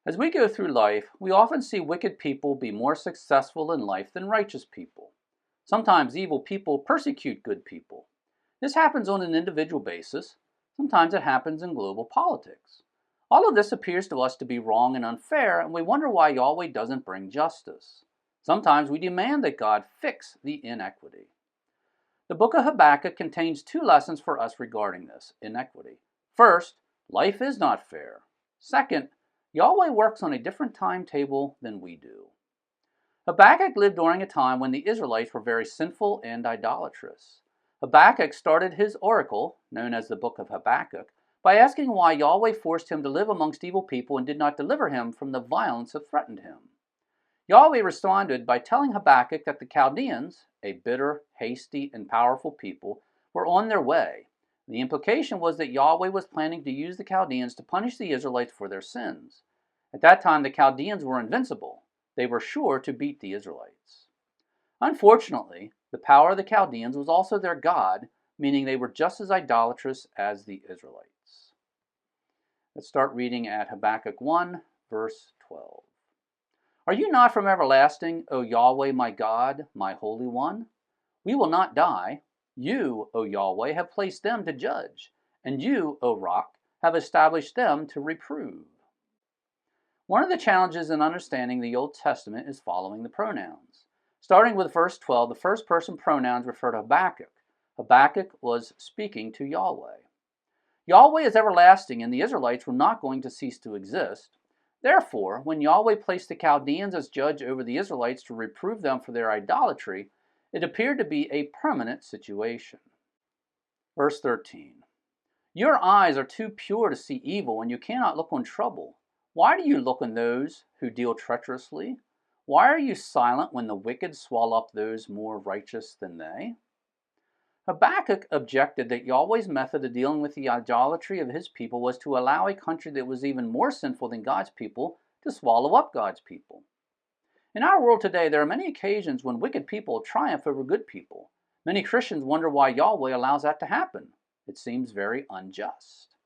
As we go through life, we often see wicked people be more successful in life than righteous people. Sometimes evil people persecute good people. This happens on an individual basis. Sometimes it happens in global politics. All of this appears to us to be wrong and unfair, and we wonder why Yahweh doesn't bring justice. Sometimes we demand that God fix the inequity. The book of Habakkuk contains two lessons for us regarding this inequity. First, life is not fair. Second, Yahweh works on a different timetable than we do. Habakkuk lived during a time when the Israelites were very sinful and idolatrous. Habakkuk started his oracle, known as the book of Habakkuk, by asking why Yahweh forced him to live amongst evil people and did not deliver him from the violence that threatened him. Yahweh responded by telling Habakkuk that the Chaldeans, a bitter, hasty, and powerful people, were on their way. The implication was that Yahweh was planning to use the Chaldeans to punish the Israelites for their sins. At that time, the Chaldeans were invincible. They were sure to beat the Israelites. Unfortunately, the power of the Chaldeans was also their god, meaning they were just as idolatrous as the Israelites. Let's start reading at Habakkuk 1, verse 12. Are you not from everlasting, O Yahweh my God, my Holy One? We will not die. You, O Yahweh, have placed them to judge, and you, O Rock, have established them to reprove. One of the challenges in understanding the Old Testament is following the pronouns. Starting with verse 12, the first person pronouns refer to Habakkuk. Habakkuk was speaking to Yahweh. Yahweh is everlasting, and the Israelites were not going to cease to exist. Therefore, when Yahweh placed the Chaldeans as judge over the Israelites to reprove them for their idolatry, it appeared to be a permanent situation. Verse 13. Your eyes are too pure to see evil, and you cannot look on trouble. Why do you look on those who deal treacherously? Why are you silent when the wicked swallow up those more righteous than they? Habakkuk objected that Yahweh's method of dealing with the idolatry of his people was to allow a country that was even more sinful than God's people to swallow up God's people. In our world today, there are many occasions when wicked people triumph over good people. Many Christians wonder why Yahweh allows that to happen. It seems very unjust.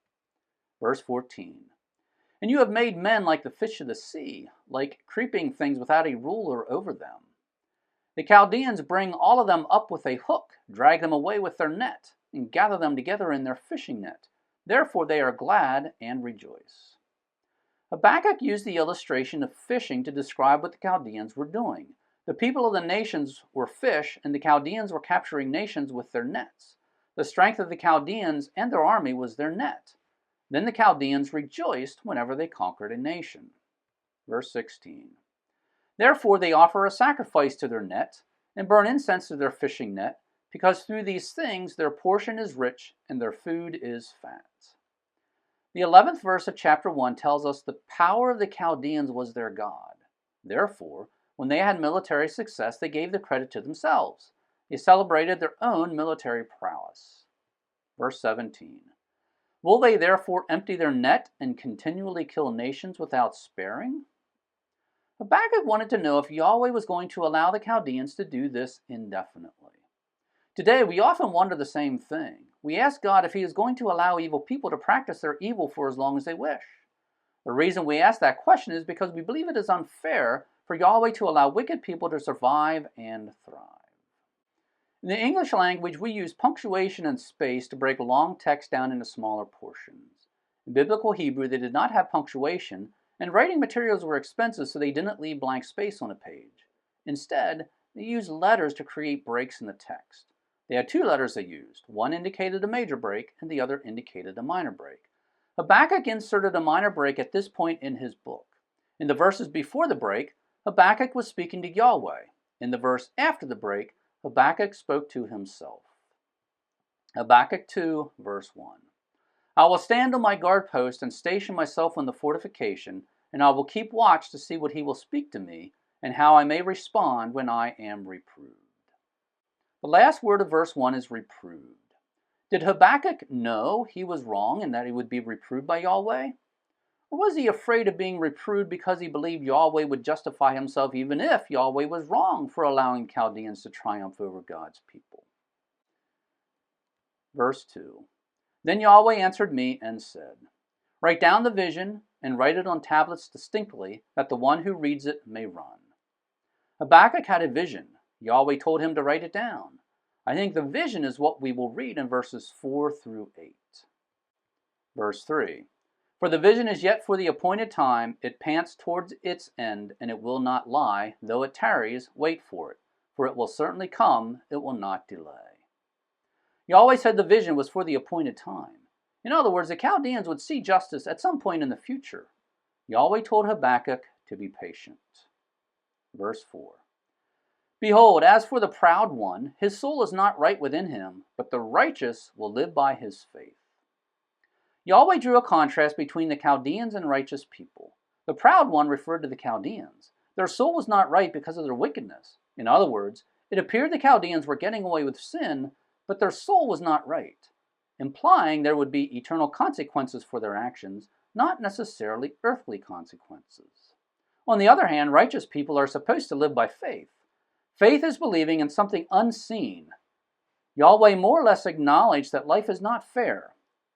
Verse 14. And you have made men like the fish of the sea, like creeping things without a ruler over them. The Chaldeans bring all of them up with a hook, drag them away with their net, and gather them together in their fishing net. Therefore they are glad and rejoice. Habakkuk used the illustration of fishing to describe what the Chaldeans were doing. The people of the nations were fish, and the Chaldeans were capturing nations with their nets. The strength of the Chaldeans and their army was their net. Then the Chaldeans rejoiced whenever they conquered a nation. Verse 16. Therefore they offer a sacrifice to their net, and burn incense to their fishing net, because through these things their portion is rich, and their food is fat. The 11th verse of chapter 1 tells us the power of the Chaldeans was their god. Therefore, when they had military success, they gave the credit to themselves. They celebrated their own military prowess. Verse 17. Will they therefore empty their net and continually kill nations without sparing? Habakkuk wanted to know if Yahweh was going to allow the Chaldeans to do this indefinitely. Today, we often wonder the same thing. We ask God if He is going to allow evil people to practice their evil for as long as they wish. The reason we ask that question is because we believe it is unfair for Yahweh to allow wicked people to survive and thrive. In the English language, we use punctuation and space to break long text down into smaller portions. In biblical Hebrew, they did not have punctuation, and writing materials were expensive, so they didn't leave blank space on a page. Instead, they used letters to create breaks in the text. They had two letters they used. One indicated a major break, and the other indicated a minor break. Habakkuk inserted a minor break at this point in his book. In the verses before the break, Habakkuk was speaking to Yahweh. In the verse after the break, Habakkuk spoke to himself. Habakkuk 2, verse 1. I will stand on my guard post and station myself on the fortification, and I will keep watch to see what he will speak to me, and how I may respond when I am reproved. The last word of verse 1 is reproved. Did Habakkuk know he was wrong and that he would be reproved by Yahweh? Or was he afraid of being reproved because he believed Yahweh would justify himself even if Yahweh was wrong for allowing Chaldeans to triumph over God's people? Verse 2. Then Yahweh answered me and said, Write down the vision, and write it on tablets distinctly, that the one who reads it may run. Habakkuk had a vision. Yahweh told him to write it down. I think the vision is what we will read in verses 4 through 8. Verse 3. For the vision is yet for the appointed time, it pants towards its end, and it will not lie. Though it tarries, wait for it, for it will certainly come, it will not delay. Yahweh said the vision was for the appointed time. In other words, the Chaldeans would see justice at some point in the future. Yahweh told Habakkuk to be patient. Verse 4. Behold, as for the proud one, his soul is not right within him, but the righteous will live by his faith. Yahweh drew a contrast between the Chaldeans and righteous people. The proud one referred to the Chaldeans. Their soul was not right because of their wickedness. In other words, it appeared the Chaldeans were getting away with sin, but their soul was not right, implying there would be eternal consequences for their actions, not necessarily earthly consequences. On the other hand, righteous people are supposed to live by faith. Faith is believing in something unseen. Yahweh more or less acknowledged that life is not fair.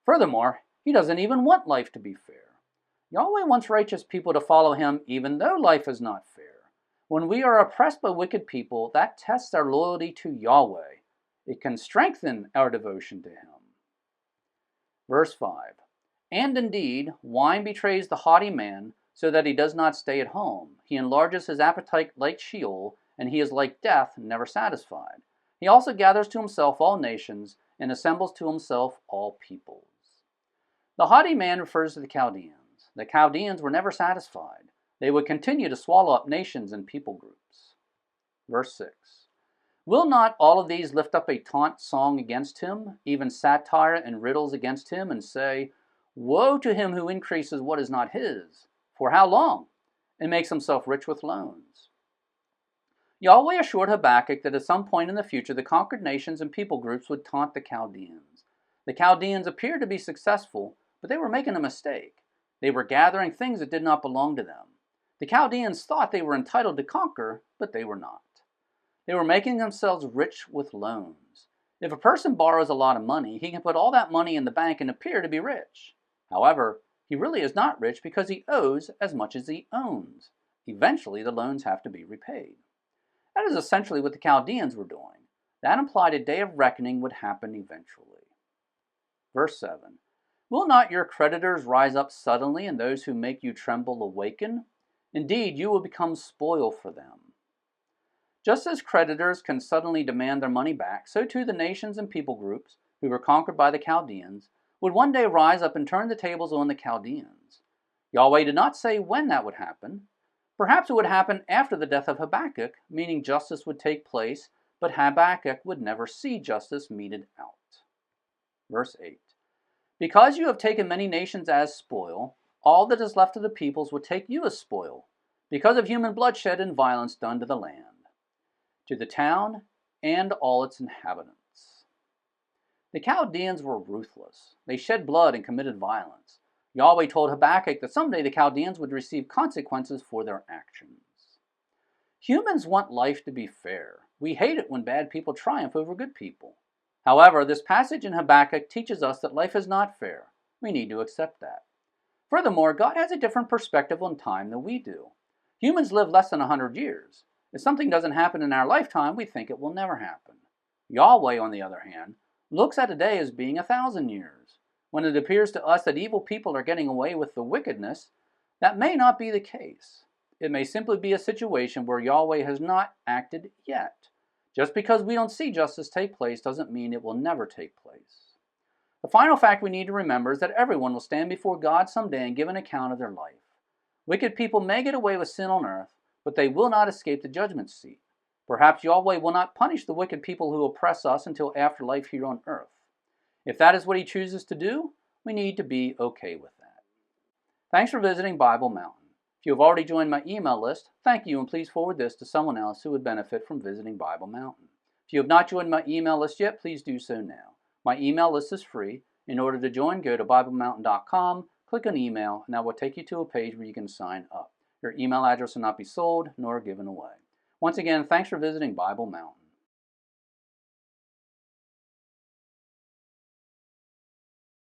Furthermore, he doesn't even want life to be fair. Yahweh wants righteous people to follow him even though life is not fair. When we are oppressed by wicked people, that tests our loyalty to Yahweh. It can strengthen our devotion to him. Verse 5. And indeed, wine betrays the haughty man, so that he does not stay at home. He enlarges his appetite like Sheol, and he is like death, never satisfied. He also gathers to himself all nations, and assembles to himself all peoples. The haughty man refers to the Chaldeans. The Chaldeans were never satisfied. They would continue to swallow up nations and people groups. Verse 6. Will not all of these lift up a taunt song against him, even satire and riddles against him, and say, Woe to him who increases what is not his! For how long? And makes himself rich with loans. Yahweh assured Habakkuk that at some point in the future the conquered nations and people groups would taunt the Chaldeans. The Chaldeans appeared to be successful, but they were making a mistake. They were gathering things that did not belong to them. The Chaldeans thought they were entitled to conquer, but they were not. They were making themselves rich with loans. If a person borrows a lot of money, he can put all that money in the bank and appear to be rich. However, he really is not rich because he owes as much as he owns. Eventually, the loans have to be repaid. That is essentially what the Chaldeans were doing. That implied a day of reckoning would happen eventually. Verse 7. Will not your creditors rise up suddenly, and those who make you tremble awaken? Indeed, you will become spoil for them. Just as creditors can suddenly demand their money back, so too the nations and people groups, who were conquered by the Chaldeans, would one day rise up and turn the tables on the Chaldeans. Yahweh did not say when that would happen. Perhaps it would happen after the death of Habakkuk, meaning justice would take place, but Habakkuk would never see justice meted out. Verse 8. Because you have taken many nations as spoil, all that is left of the peoples will take you as spoil, because of human bloodshed and violence done to the land, to the town and all its inhabitants. The Chaldeans were ruthless. They shed blood and committed violence. Yahweh told Habakkuk that someday the Chaldeans would receive consequences for their actions. Humans want life to be fair. We hate it when bad people triumph over good people. However, this passage in Habakkuk teaches us that life is not fair. We need to accept that. Furthermore, God has a different perspective on time than we do. Humans live less than 100 years. If something doesn't happen in our lifetime, we think it will never happen. Yahweh, on the other hand, looks at a day as being 1,000 years. When it appears to us that evil people are getting away with the wickedness, that may not be the case. It may simply be a situation where Yahweh has not acted yet. Just because we don't see justice take place doesn't mean it will never take place. The final fact we need to remember is that everyone will stand before God someday and give an account of their life. Wicked people may get away with sin on earth, but they will not escape the judgment seat. Perhaps Yahweh will not punish the wicked people who oppress us until after life here on earth. If that is what he chooses to do, we need to be okay with that. Thanks for visiting Bible Mountain. If you have already joined my email list, thank you, and please forward this to someone else who would benefit from visiting Bible Mountain. If you have not joined my email list yet, please do so now. My email list is free. In order to join, go to BibleMountain.com, click on email, and that will take you to a page where you can sign up. Your email address will not be sold nor given away. Once again, thanks for visiting Bible Mountain.